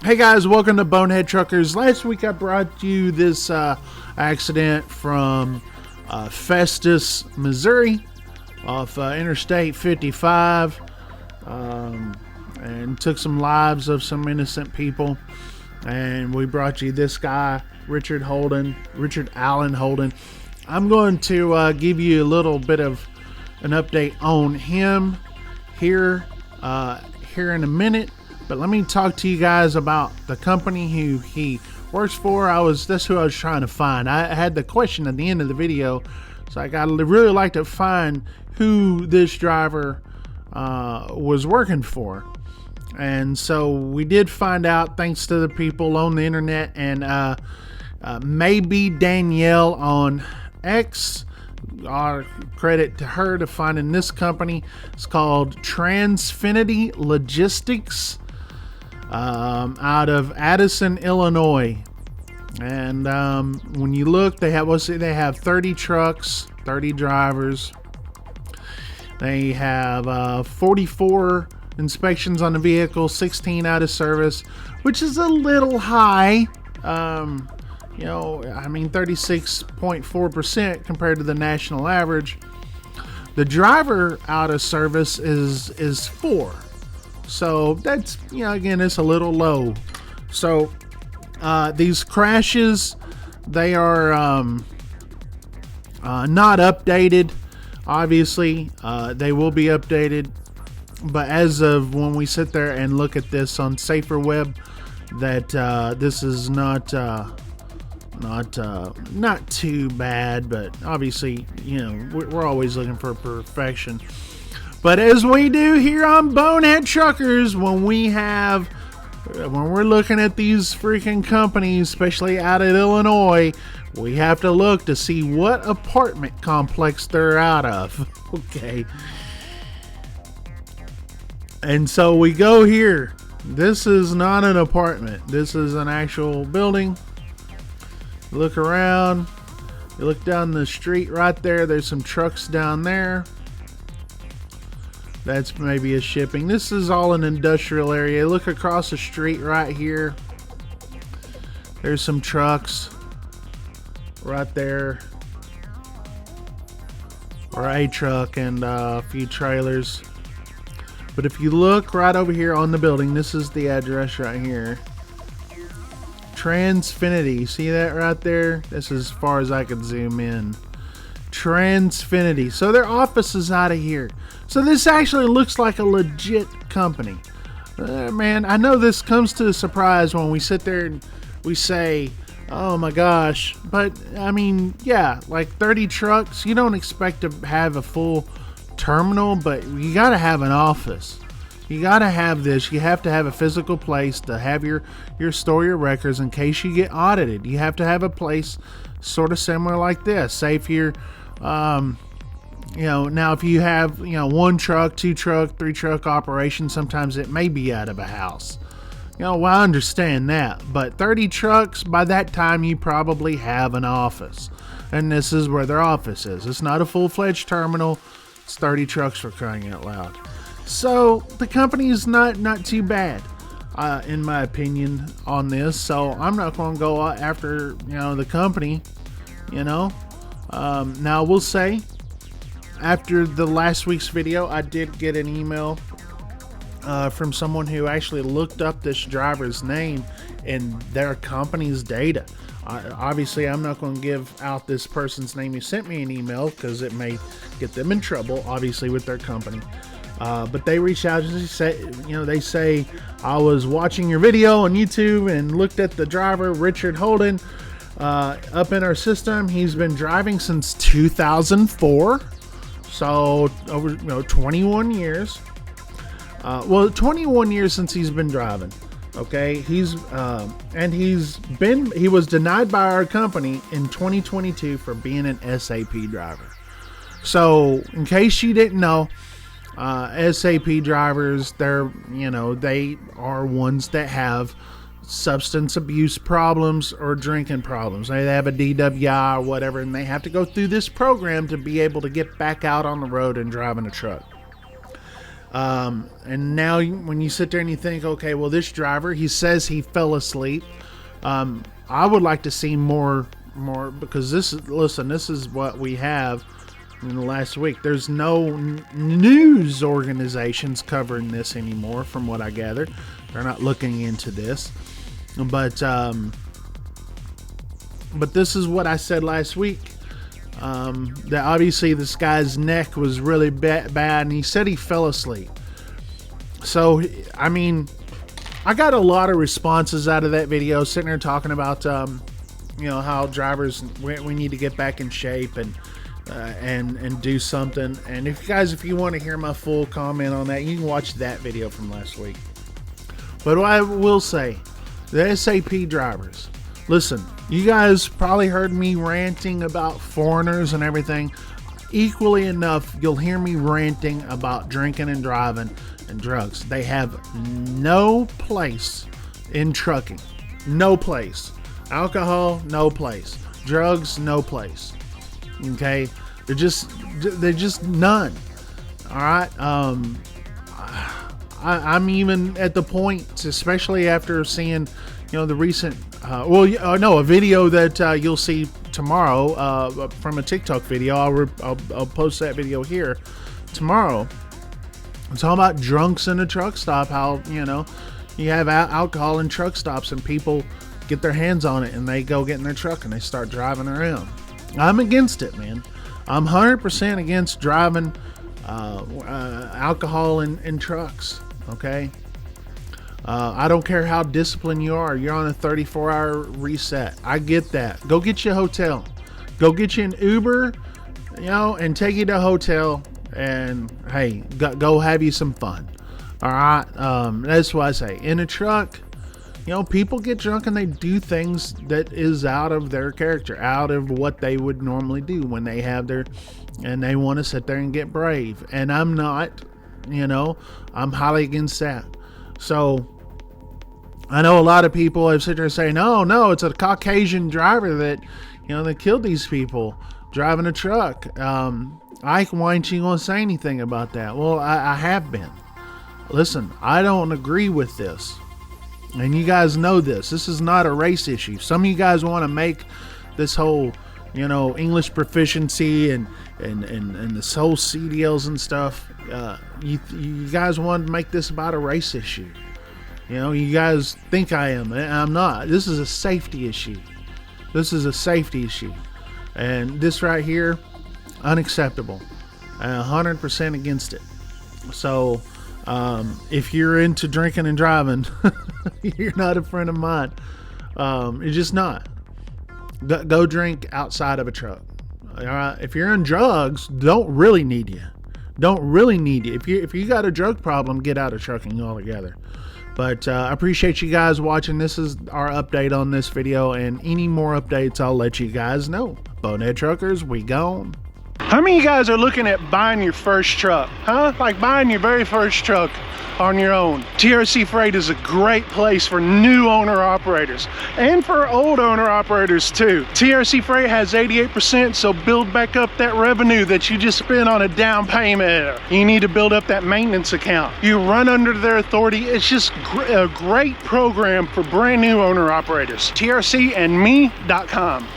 Hey guys, welcome to Bonehead Truckers. Last week I brought you this accident from Festus, Missouri, off Interstate 55, and took some lives of some innocent people. And we brought you this guy, Richard Allen Holden. I'm going to give you a little bit of an update on him here in a minute. But let me talk to you guys about the company who he works for. That's who I was trying to find. I had the question at the end of the video, so I really like to find who this driver was working for. And so we did find out, thanks to the people on the internet, and maybe Danielle on X. Our credit to her to finding this company. It's called Transfinity Logistics, out of Addison, Illinois. And when you look, they have 30 trucks, 30 drivers. They have 44 inspections on the vehicle, 16 out of service, which is a little high. 36.4% compared to the national average. The driver out of service is 4. So that's, again, it's a little low. So these crashes, they are not updated. Obviously, they will be updated. But as of when we sit there and look at this on Safer Web, that this is not too bad. But obviously, we're always looking for perfection. But as we do here on Bonehead Truckers, when we're looking at these freaking companies, especially out of Illinois, we have to look to see what apartment complex they're out of. Okay. And so we go here. This is not an apartment. This is an actual building. Look around. You look down the street right there. There's some trucks down there. That's maybe a shipping. This is all an industrial area. Look across the street right here. There's some trucks right there. Or a truck and a few trailers. But if you look right over here on the building, this is the address right here. Transfinity. See that right there? This is as far as I can zoom in. Transfinity. So their office is out of here. So this actually looks like a legit company. Man, I know this comes to a surprise when we sit there and we say, oh my gosh. But, I mean, yeah, like 30 trucks. You don't expect to have a full terminal, but you got to have an office. You got to have this. You have to have a physical place to have your store your records in case you get audited. You have to have a place sort of similar like this. Say if you're, now if you have, 1 truck, 2 truck, 3 truck operation, sometimes it may be out of a house. Well, I understand that, but 30 trucks, by that time you probably have an office. And this is where their office is. It's not a full-fledged terminal. It's 30 trucks, for crying out loud. So the company is not too bad, in my opinion, on this. So I'm not going to go after the company. Now I will say, after the last week's video, I did get an email from someone who actually looked up this driver's name in their company's data. Obviously, I'm not going to give out this person's name who sent me an email because it may get them in trouble, obviously, with their company. But they reached out and they say, I was watching your video on YouTube and looked at the driver, Richard Holden, up in our system. He's been driving since 2004, so over 21 years. 21 years since he's been driving. Okay, he was denied by our company in 2022 for being an SAP driver. So, in case you didn't know, SAP drivers, they are ones that have substance abuse problems or drinking problems. They have a DWI or whatever, and they have to go through this program to be able to get back out on the road and driving a truck. And now when you sit there and you think, okay, well, this driver, he says he fell asleep. I would like to see more, because this is what we have in the last week. There's no news organizations covering this anymore, from what I gather. They're not looking into this, but this is what I said last week. That obviously this guy's neck was really bad, and he said he fell asleep. So, I mean, I got a lot of responses out of that video, sitting there talking about, how drivers, we need to get back in shape and do something. And if you want to hear my full comment on that, you can watch that video from last week. But what I will say, the SAP drivers, listen, you guys probably heard me ranting about foreigners and everything. Equally enough, you'll hear me ranting about drinking and driving and drugs. They have no place in trucking. No place. Alcohol, no place. Drugs, no place. Okay? They're just none. All right? I'm even at the point, especially after seeing, the recent, a video that you'll see tomorrow from a TikTok video. I'll post that video here tomorrow. I'm talking about drunks in a truck stop. How you have alcohol in truck stops and people get their hands on it and they go get in their truck and they start driving around. I'm against it, man. I'm 100% against driving alcohol in trucks. Okay. I don't care how disciplined you are. You're on a 34-hour reset. I get that. Go get you a hotel. Go get you an Uber, and take you to a hotel. And hey, go have you some fun. All right. That's what I say. In a truck, people get drunk and they do things that is out of their character, out of what they would normally do when they have and they want to sit there and get brave. And I'm not, I'm highly against that. So I know a lot of people have sit there and say, no, it's a Caucasian driver that, that killed these people driving a truck. Ike, why ain't you going to say anything about that? Well, I have been. Listen, I don't agree with this. And you guys know this. This is not a race issue. Some of you guys want to make this whole, English proficiency and this whole CDLs and stuff. You guys want to make this about a race issue. You guys think I am. I'm not. This is a safety issue. This is a safety issue. And this right here, unacceptable. 100% against it. So, if you're into drinking and driving, you're not a friend of mine. You're just not. Go drink outside of a truck. All right. If you're on drugs, don't really need you. If you got a drug problem, get out of trucking altogether. But I appreciate you guys watching. This is our update on this video, and any more updates, I'll let you guys know. Bonehead Truckers, we gone. How many of you guys are looking at buying your first truck? Huh? Like buying your very first truck on your own. TRC Freight is a great place for new owner operators and for old owner operators too. TRC Freight has 88%, so build back up that revenue that you just spent on a down payment. You need to build up that maintenance account. You run under their authority. It's just a great program for brand new owner operators. TRCandme.com.